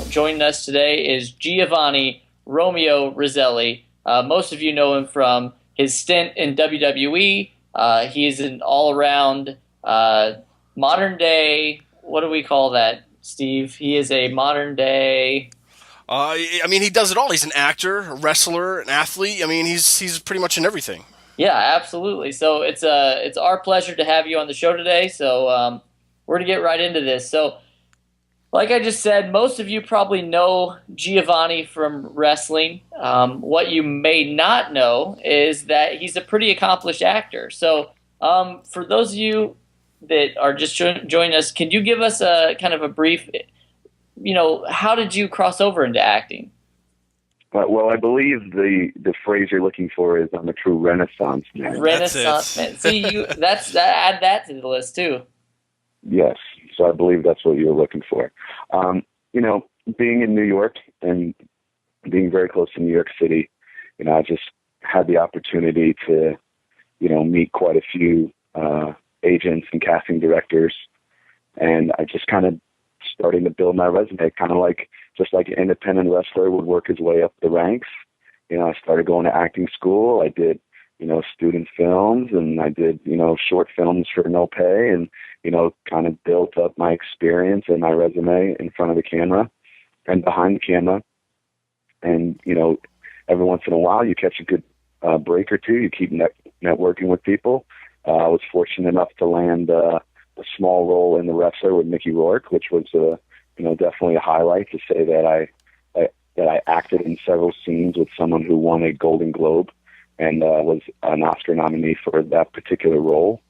Joining us today is Giovanni Romeo Roselli. Most of you know him from his stint in WWE. He is an all-around modern day. What do we call that, Steve? He is a modern day. I mean, he does it all. He's an actor, a wrestler, an athlete. I mean, he's pretty much in everything. Yeah, absolutely. So it's our pleasure to have you on the show today. So we're gonna get right into this. So, like I just said, most of you probably know Giovanni from wrestling. What you may not know is that he's a pretty accomplished actor. So, for those of you that are just joining us, can you give us a kind of a brief? How did you cross over into acting? Well, I believe the phrase you're looking for is "I'm a true Renaissance man." Renaissance man. See, add that to the list too. Yes, so I believe that's what you were looking for. Being in New York and being very close to New York City, I just had the opportunity to, meet quite a few agents and casting directors, and I just kind of starting to build my resume, kind of like just like an independent wrestler would work his way up the ranks. I started going to acting school. I did, student films, and I did, short films for no pay, and, kind of built up my experience and my resume in front of the camera and behind the camera. And, every once in a while you catch a good break or two. You keep networking with people. I was fortunate enough to land a small role in The Wrestler with Mickey Rourke, which was definitely a highlight to say that I acted in several scenes with someone who won a Golden Globe and was an Oscar nominee for that particular role.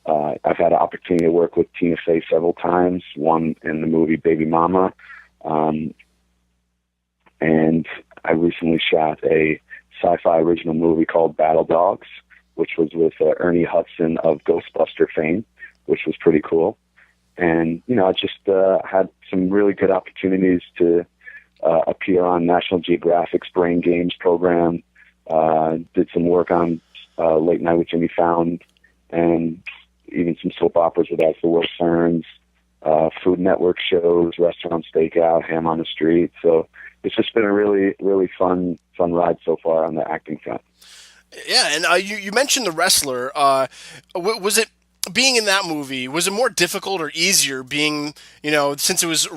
I've had an opportunity to work with Tina Fey several times, one in the movie Baby Mama, and I recently shot a sci-fi original movie called Battle Dogs, which was with Ernie Hudson of Ghostbuster fame, which was pretty cool. And, I just had some really good opportunities to appear on National Geographic's Brain Games program, did some work on Late Night with Jimmy Fallon, and even some soap operas with As the World Turns, Food Network shows, Restaurant Stakeout, Ham on the Street. So it's just been a really, really fun ride so far on the acting front. Yeah, and you mentioned The Wrestler. Was it, being in that movie, was it more difficult or easier being, since it was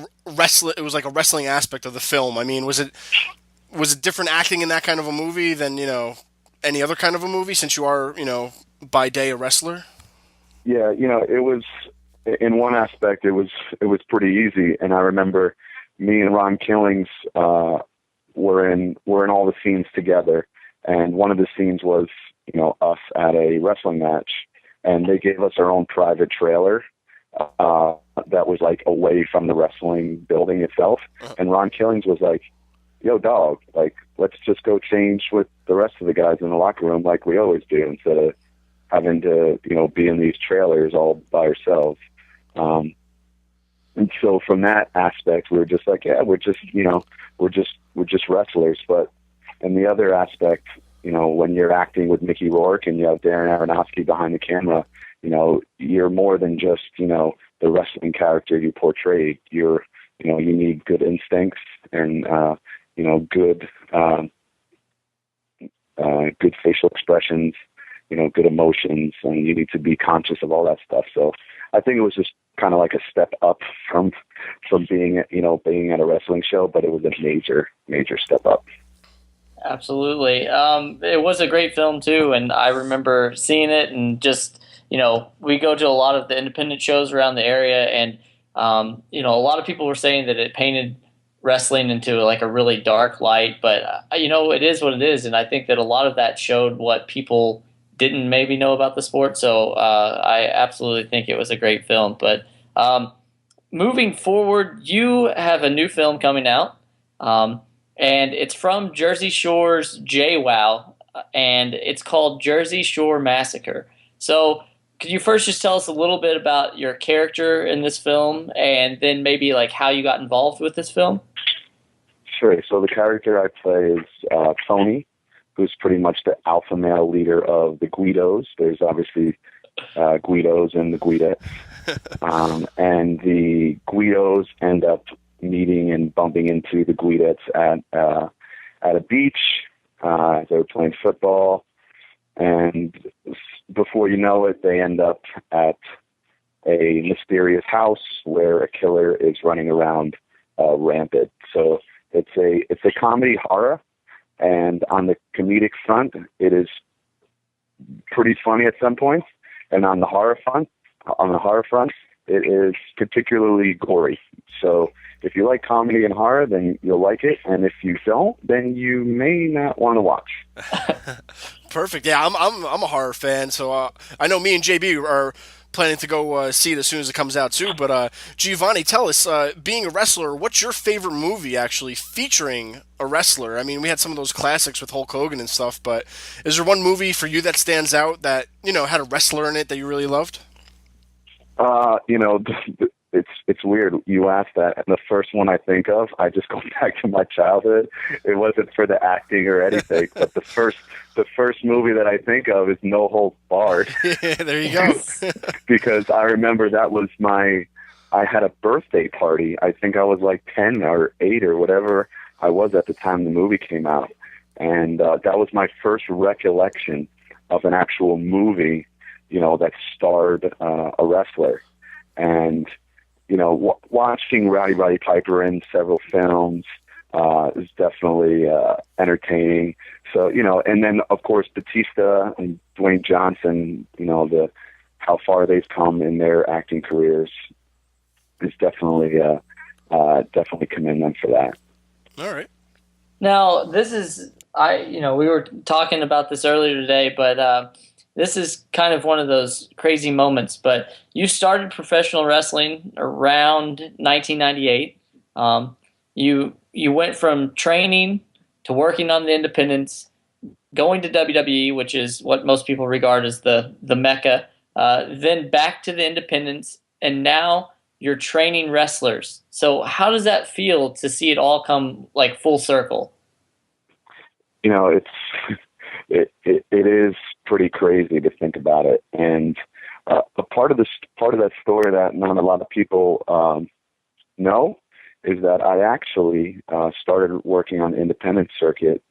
it was like a wrestling aspect of the film? I mean, was it different acting in that kind of a movie than, any other kind of a movie, since you are, by day a wrestler? Yeah, it was, in one aspect, it was pretty easy. And I remember me and Ron Killings were in all the scenes together. And one of the scenes was, us at a wrestling match. And they gave us our own private trailer that was like away from the wrestling building itself. And Ron Killings was like, "Yo, dog, like, let's just go change with the rest of the guys in the locker room like we always do, instead of having to, be in these trailers all by ourselves." And so from that aspect, we were just like, yeah, we're just wrestlers. But in the other aspect, when you're acting with Mickey Rourke and you have Darren Aronofsky behind the camera, you're more than just, the wrestling character you portrayed. You need good instincts and, good facial expressions, good emotions, and you need to be conscious of all that stuff. So I think it was just kind of like a step up from being at a wrestling show, but it was a major, major step up. Absolutely. It was a great film too, and I remember seeing it, and just, we go to a lot of the independent shows around the area, and a lot of people were saying that it painted wrestling into like a really dark light, but it is what it is, and I think that a lot of that showed what people didn't maybe know about the sport. So I absolutely think it was a great film. But moving forward, you have a new film coming out. And it's from Jersey Shore's JWoww, and it's called Jersey Shore Massacre. So could you first just tell us a little bit about your character in this film, and then maybe like how you got involved with this film? Sure. So the character I play is Tony, who's pretty much the alpha male leader of the Guidos. There's obviously Guidos and the Guidettes. And the Guidos end up meeting and bumping into the Guidettes at a beach. They were playing football, and before you know it, they end up at a mysterious house where a killer is running around rampant. So it's a comedy horror, and on the comedic front, it is pretty funny at some points, and on the horror front, it is particularly gory. So if you like comedy and horror, then you'll like it, and if you don't, then you may not want to watch. Perfect. Yeah, I'm a horror fan, so I know me and JB are planning to go see it as soon as it comes out too. But Giovanni, tell us, being a wrestler, what's your favorite movie actually featuring a wrestler? I mean, we had some of those classics with Hulk Hogan and stuff, but is there one movie for you that stands out that had a wrestler in it that you really loved? It's weird. You asked that, and the first one I think of, I just go back to my childhood. It wasn't for the acting or anything, but the first movie that I think of is No Holds Barred. Yeah, there you go. Because I remember that was I had a birthday party. I think I was like 10 or 8 or whatever I was at the time the movie came out, and that was my first recollection of an actual movie, that starred a wrestler. And watching Rowdy Piper in several films is definitely entertaining. So, and then, of course, Batista and Dwayne Johnson, how far they've come in their acting careers is definitely commend them for that. All right. Now, this is, we were talking about this earlier today, but this is kind of one of those crazy moments, but you started professional wrestling around 1998. You went from training to working on the independents, going to WWE, which is what most people regard as the Mecca, then back to the independents, and now you're training wrestlers. So how does that feel to see it all come like full circle? It is pretty crazy to think about it, and a part of that story that not a lot of people know is that I actually started working on the independent circuit,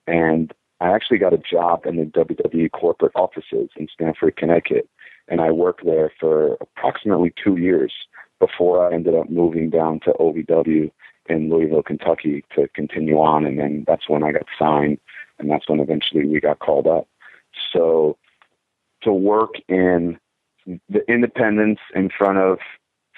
and I actually got a job in the WWE corporate offices in Stamford, Connecticut, and I worked there for approximately 2 years before I ended up moving down to OVW in Louisville, Kentucky to continue on, and then that's when I got signed, and that's when eventually we got called up. So to work in the independents in front of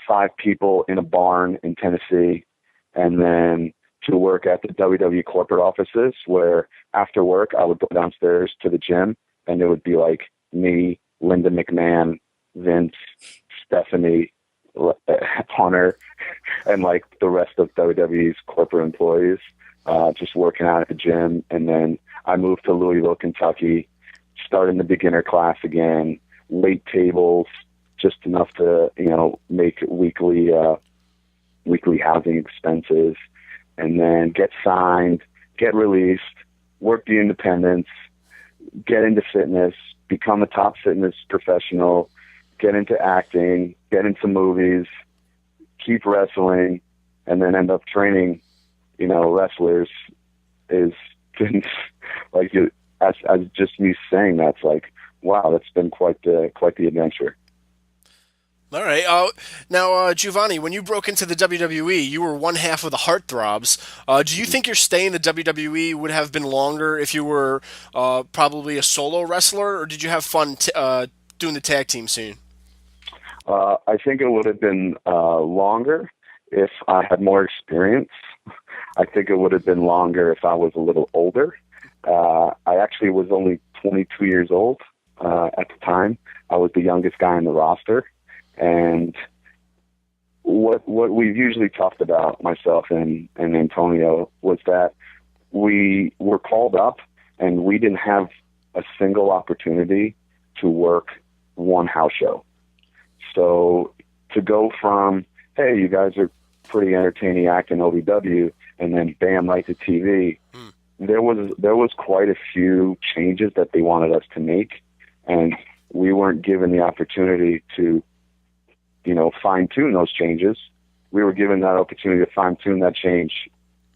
5 people in a barn in Tennessee, and then to work at the WWE corporate offices where after work I would go downstairs to the gym and it would be like me, Linda McMahon, Vince, Stephanie, Hunter, and like the rest of WWE's corporate employees just working out at the gym. And then I moved to Louisville, Kentucky, starting the beginner class again, wait tables, just enough to, make weekly housing expenses, and then get signed, get released, work the independents, get into fitness, become a top fitness professional, get into acting, get into movies, keep wrestling, and then end up training, wrestlers is like, as just me saying that's like, wow, that's been quite the adventure. All right. Now, Giovanni, when you broke into the WWE, you were one half of the Heartthrobs. Do you think your stay in the WWE would have been longer if you were probably a solo wrestler, or did you have fun doing the tag team scene? I think it would have been longer if I had more experience. I think it would have been longer if I was a little older. I actually was only 22 years old at the time. I was the youngest guy in the roster. And what we've usually talked about, myself and Antonio, was that we were called up and we didn't have a single opportunity to work one house show. So to go from, hey, you guys are pretty entertaining acting OVW, and then bam, right to TV, there was quite a few changes that they wanted us to make, and we weren't given the opportunity to fine tune those changes. We were given that opportunity to fine tune that change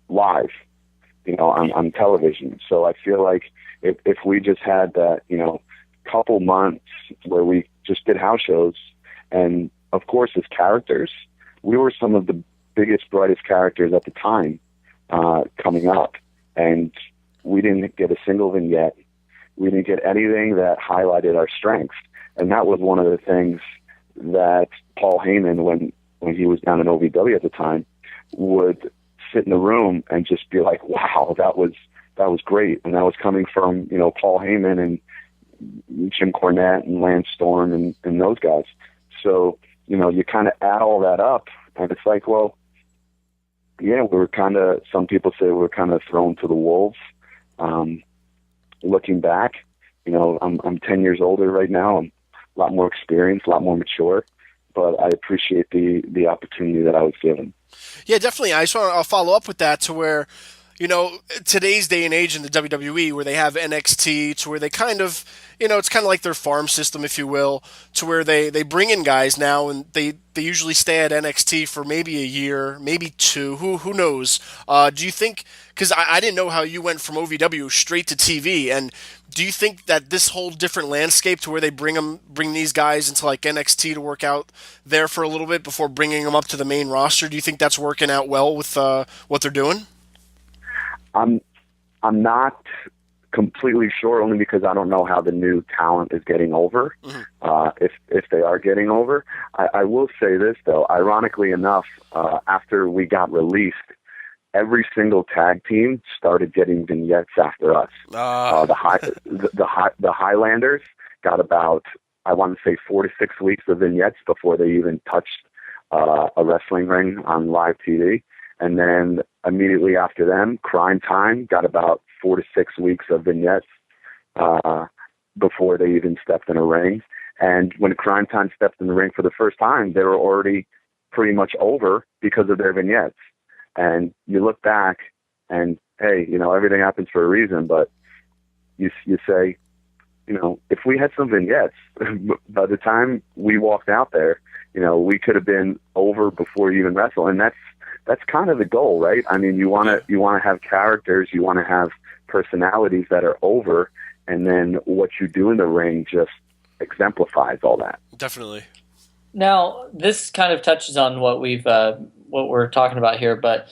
live, on television. So I feel like if we just had that, couple months where we just did house shows, and of course as characters, we were some of the biggest, brightest characters at the time coming up, and we didn't get a single vignette. We didn't get anything that highlighted our strengths, and that was one of the things that Paul Heyman, when he was down in OVW at the time, would sit in the room and just be like, "Wow, that was great," and that was coming from Paul Heyman and Jim Cornette and Lance Storm and those guys. So you kind of add all that up, and it's like, well, yeah, we were kind of. Some people say we were kind of thrown to the wolves. Looking back, I'm 10 years older right now. I'm a lot more experienced, a lot more mature, but I appreciate the opportunity that I was given. Yeah, definitely. I just want to follow up with that to where, today's day and age in the WWE, where they have NXT, to where they kind of, it's kind of like their farm system, if you will, to where they bring in guys now, and they usually stay at NXT for maybe a year, maybe two, who knows? Do you think, because I didn't know how you went from OVW straight to TV, and do you think that this whole different landscape to where they bring these guys into like NXT to work out there for a little bit before bringing them up to the main roster, do you think that's working out well with what they're doing? I'm not completely sure, only because I don't know how the new talent is getting over. Mm-hmm. If they are getting over, I will say this though. Ironically enough, after we got released, every single tag team started getting vignettes after us. The Highlanders got about, I want to say, 4 to 6 weeks of vignettes before they even touched a wrestling ring on live TV. And then immediately after them, Crime Time got about 4 to 6 weeks of vignettes before they even stepped in a ring. And when Crime Time stepped in the ring for the first time, they were already pretty much over because of their vignettes. And you look back and, hey, everything happens for a reason, but you say, if we had some vignettes, by the time we walked out there, we could have been over before you even wrestle. And that's kind of the goal, right? I mean, you want to have characters, you want to have personalities that are over, and then what you do in the ring just exemplifies all that. Definitely. Now, this kind of touches on what we're talking about here, but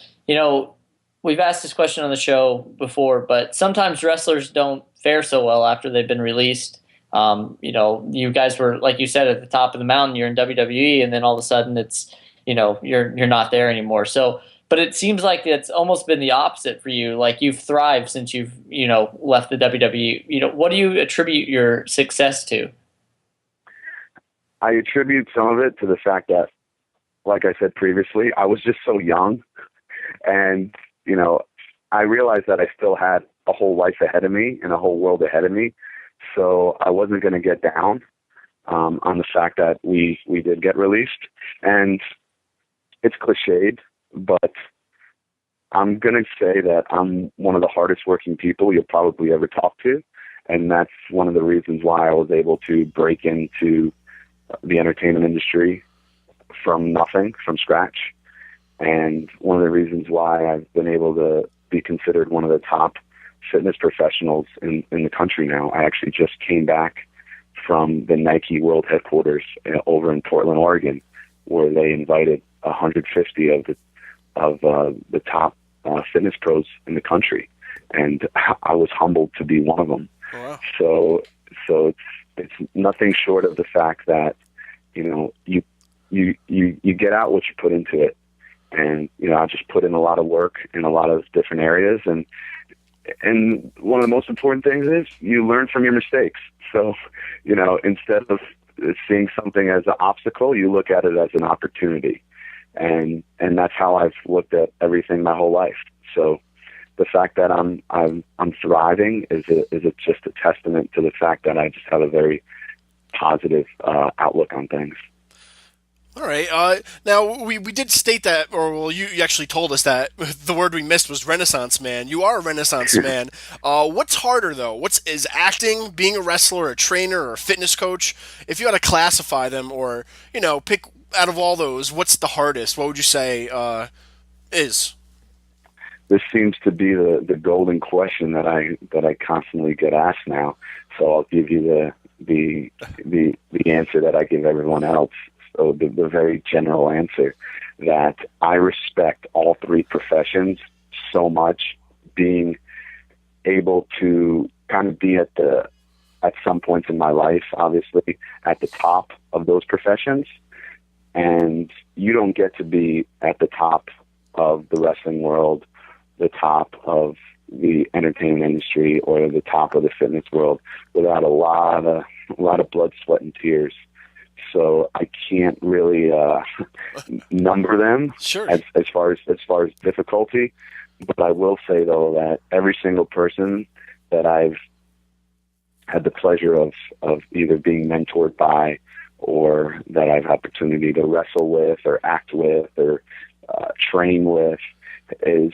we've asked this question on the show before, but sometimes wrestlers don't fare so well after they've been released. You guys were, like you said, at the top of the mountain. You're in WWE, and then all of a sudden it's you're not there anymore. So, but it seems like it's almost been the opposite for you. Like you've thrived since you've left the WWE. What do you attribute your success to? I attribute some of it to the fact that, like I said previously, I was just so young, and I realized that I still had a whole life ahead of me and a whole world ahead of me. So I wasn't going to get down on the fact that we did get released. And it's cliched, but I'm going to say that I'm one of the hardest working people you'll probably ever talk to. And that's one of the reasons why I was able to break into the entertainment industry from nothing, from scratch. And one of the reasons why I've been able to be considered one of the top fitness professionals in the country now. I actually just came back from the Nike World Headquarters over in Portland, Oregon, where they invited 150 of the top fitness pros in the country, and I was humbled to be one of them. Wow. So it's nothing short of the fact that you get out what you put into it, and I just put in a lot of work in a lot of different areas, and one of the most important things is you learn from your mistakes. So instead of seeing something as an obstacle, you look at it as an opportunity. And that's how I've looked at everything my whole life. So the fact that I'm thriving is just a testament to the fact that I just have a very positive outlook on things. All right. Now, we did state that, or well, you actually told us that the word we missed was Renaissance man. You are a Renaissance man. What's harder, though? Is acting, being a wrestler, a trainer, or a fitness coach? If you had to classify them or, pick out of all those, what's the hardest? What would you say is? This seems to be the golden question that I constantly get asked now. So I'll give you the answer that I give everyone else. So the very general answer, that I respect all three professions so much, being able to kind of be at some points in my life, obviously, at the top of those professions. And you don't get to be at the top of the wrestling world, the top of the entertainment industry, or the top of the fitness world without a lot of blood, sweat, and tears. So I can't really number them Sure. as far as difficulty. But I will say, though, that every single person that I've had the pleasure of either being mentored by, or that I've had opportunity to wrestle with or act with or train with, is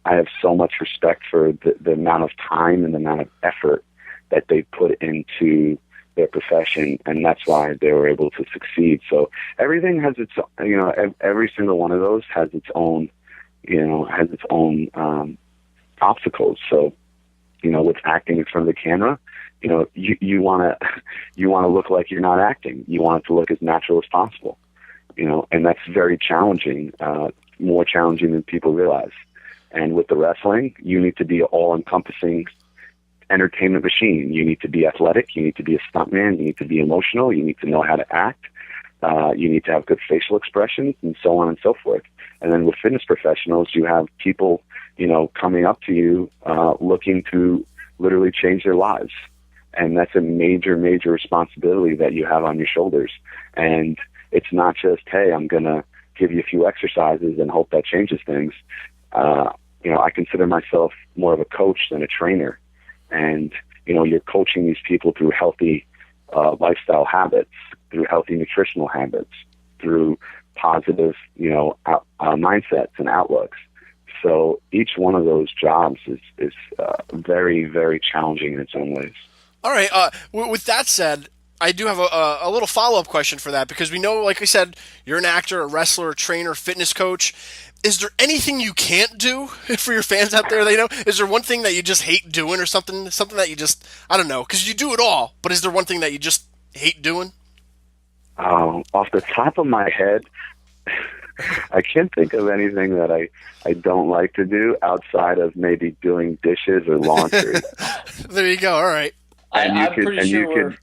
I have so much respect for the amount of time and the amount of effort that they put into their profession, and that's why they were able to succeed. So everything has its, every single one of those has its own, obstacles. So, with acting in front of the camera, you want to look like you're not acting. You want it to look as natural as possible, and that's very challenging, more challenging than people realize. And with the wrestling, you need to be all-encompassing entertainment machine. You need to be athletic. You need to be a stuntman. You need to be emotional. You need to know how to act. You need to have good facial expressions, and so on and so forth. And then with fitness professionals, you have people, coming up to you, looking to literally change their lives. And that's a major, major responsibility that you have on your shoulders. And it's not just, hey, I'm going to give you a few exercises and hope that changes things. I consider myself more of a coach than a trainer. And, you're coaching these people through healthy lifestyle habits, through healthy nutritional habits, through positive, mindsets and outlooks. So each one of those jobs is very, very challenging in its own ways. All right. With that said, I do have a little follow-up question for that, because we know, like I said, you're an actor, a wrestler, a trainer, fitness coach. Is there anything you can't do for your fans out there? Is there one thing that you just hate doing, or something that you just, I don't know, because you do it all, but is there one thing that you just hate doing? Off the top of my head, I can't think of anything that I don't like to do outside of maybe doing dishes or laundry. There you go. All right. I'm pretty sure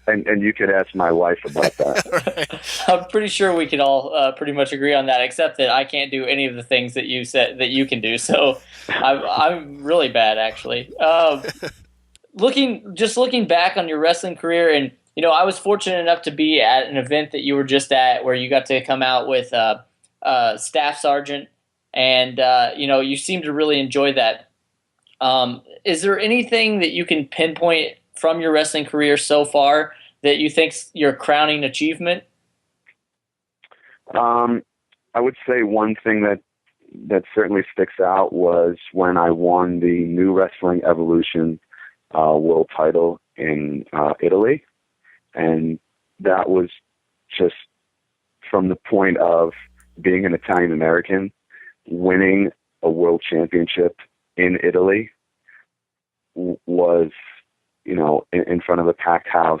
And you could ask my wife about that. Right. I'm pretty sure we can all pretty much agree on that, except that I can't do any of the things that you said that you can do. So I'm really bad, actually. Looking back on your wrestling career, and I was fortunate enough to be at an event that you were just at, where you got to come out with staff sergeant, and you seem to really enjoy that. Is there anything that you can pinpoint from your wrestling career so far that you think's your crowning achievement? I would say one thing that certainly sticks out was when I won the New Wrestling Evolution world title in Italy. And that was just from the point of being an Italian American, winning a world championship in Italy was, in front of a packed house.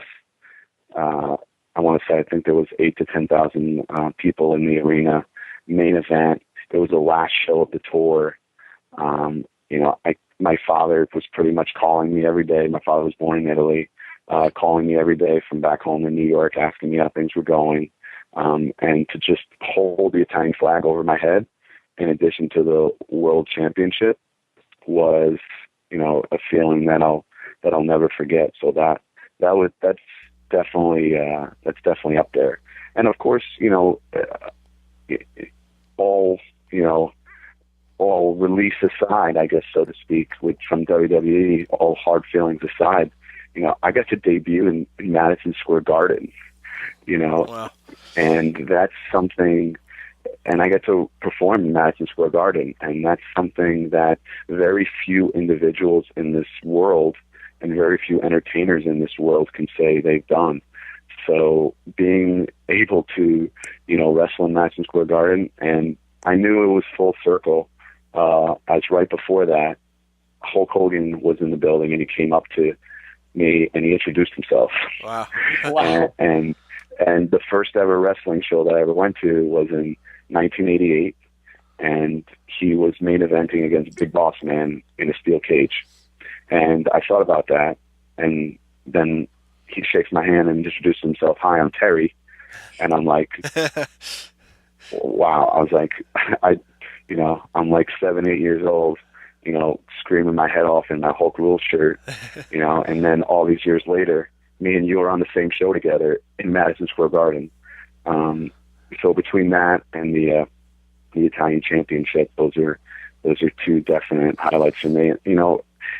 I want to say, I think there was 8,000 to 10,000 people in the arena. Main event. It was the last show of the tour. My father was pretty much calling me every day. My father was born in Italy, calling me every day from back home in New York, asking me how things were going, and to just hold the Italian flag over my head, in addition to the world championship, was, a feeling that I'll never forget. So that's definitely up there. And of course, all release aside, I guess, so to speak, from WWE, all hard feelings aside, I got to debut in Madison Square Garden, Wow. and that's something, and I get to perform in Madison Square Garden, and that's something that very few individuals in this world and very few entertainers in this world can say they've done. so being able to, wrestle in Madison Square Garden, and I knew it was full circle, as right before that, Hulk Hogan was in the building, and he came up to me and he introduced himself. Wow. Wow. And the first ever wrestling show that I ever went to was in 1988, and he was main eventing against Big Boss Man in a steel cage. And I thought about that, and then he shakes my hand and introduces himself. Hi, I'm Terry. And I'm like, wow. I was like, I'm like 7, 8 years old, screaming my head off in my Hulk Rules shirt, and then all these years later, me and you are on the same show together in Madison Square Garden. So between that and the Italian Championship, those are two definite highlights for me.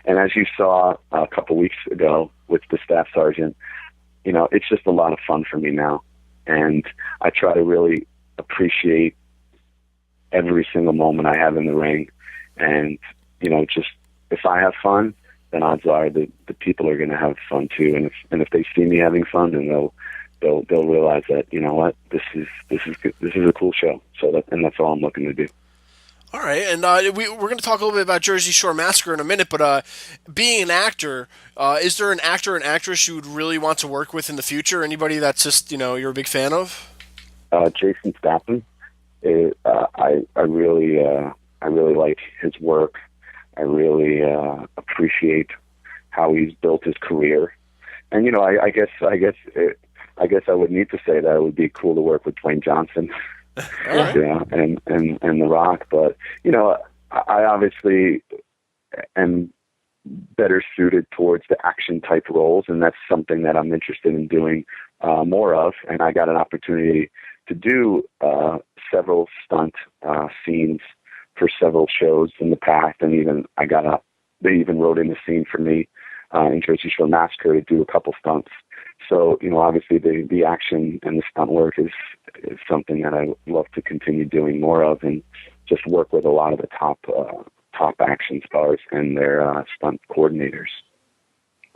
And as you saw a couple weeks ago with the Staff Sergeant, it's just a lot of fun for me now, and I try to really appreciate every single moment I have in the ring, and just if I have fun, then odds are the people are going to have fun too. And if they see me having fun, then they'll realize that this is a cool show. So that's all I'm looking to do. All right, and we're going to talk a little bit about Jersey Shore Massacre in a minute, but being an actor, is there an actor and actress you would really want to work with in the future? Anybody that's just you're a big fan of? Jason Statham. I really like his work. I really appreciate how he's built his career, and I guess I would need to say that it would be cool to work with Dwayne Johnson, and The Rock. But I obviously am better suited towards the action type roles, and that's something that I'm interested in doing more of. And I got an opportunity to do several stunt scenes for several shows in the past, and they even wrote in a scene for me in Jersey Shore Massacre to do a couple stunts. So, obviously the action and the stunt work is something that I love to continue doing more of, and just work with a lot of the top action stars and their stunt coordinators.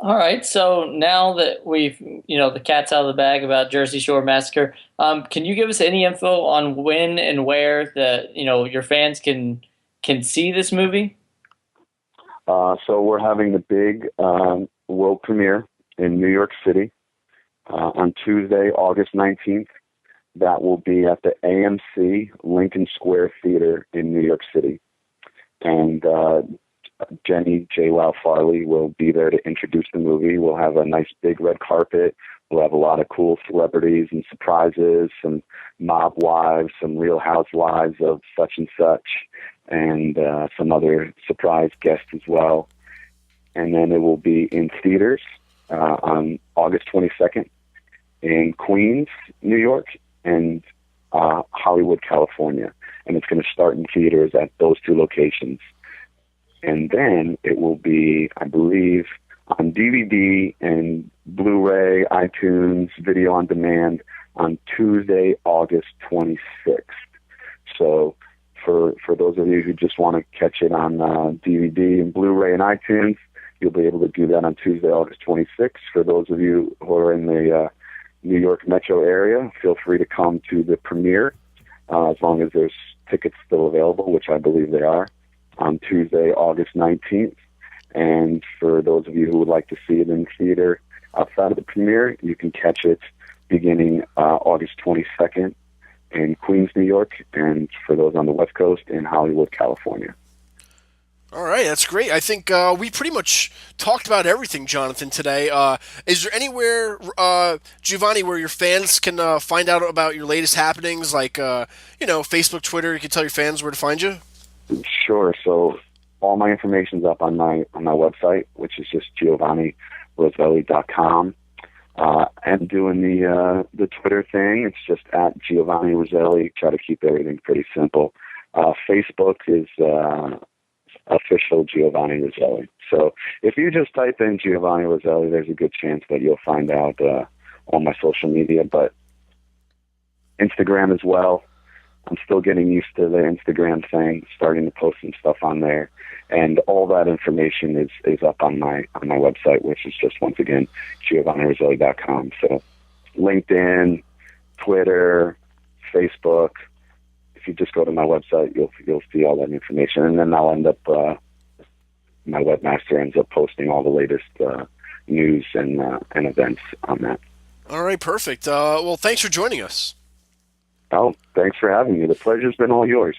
All right, so now that we've, the cat's out of the bag about Jersey Shore Massacre, can you give us any info on when and where your fans can see this movie? So we're having the big world premiere in New York City on Tuesday, August 19th. That will be at the AMC Lincoln Square Theater in New York City. And Jenny J. Wow Farley will be there to introduce the movie. We'll have a nice big red carpet. We'll have a lot of cool celebrities and surprises, some mob wives, some real housewives of such and such, and some other surprise guests as well. And then it will be in theaters on August 22nd in Queens, New York, and Hollywood, California. And it's going to start in theaters at those two locations. And then it will be, I believe, on DVD and Blu-ray, iTunes, video on demand on Tuesday, August 26th. So for those of you who just want to catch it on DVD and Blu-ray and iTunes, you'll be able to do that on Tuesday, August 26th. For those of you who are in the New York metro area, feel free to come to the premiere as long as there's tickets still available, which I believe they are, on Tuesday, August 19th. And for those of you who would like to see it in theater outside of the premiere, you can catch it beginning August 22nd in Queens, New York, and for those on the West Coast, in Hollywood, California. All right, that's great. I think we pretty much talked about everything, Jonathan, today. Is there anywhere, Giovanni, where your fans can find out about your latest happenings, like Facebook, Twitter? You can tell your fans where to find you. Sure. So all my information's up on my website, which is just GiovanniRoselli.com. I'm doing the Twitter thing. It's just at Giovanni Roselli. Try to keep everything pretty simple. Facebook is official Giovanni Roselli. So if you just type in Giovanni Roselli, there's a good chance that you'll find out on my social media. But Instagram as well. I'm still getting used to the Instagram thing, starting to post some stuff on there. And all that information is up on my website, which is just, once again, GiovanniRoselli.com. So LinkedIn, Twitter, Facebook. If you just go to my website, you'll see all that information, and then I'll end up my webmaster ends up posting all the latest news and events on that. All right, perfect. Well, thanks for joining us. Oh, thanks for having me. The pleasure's been all yours.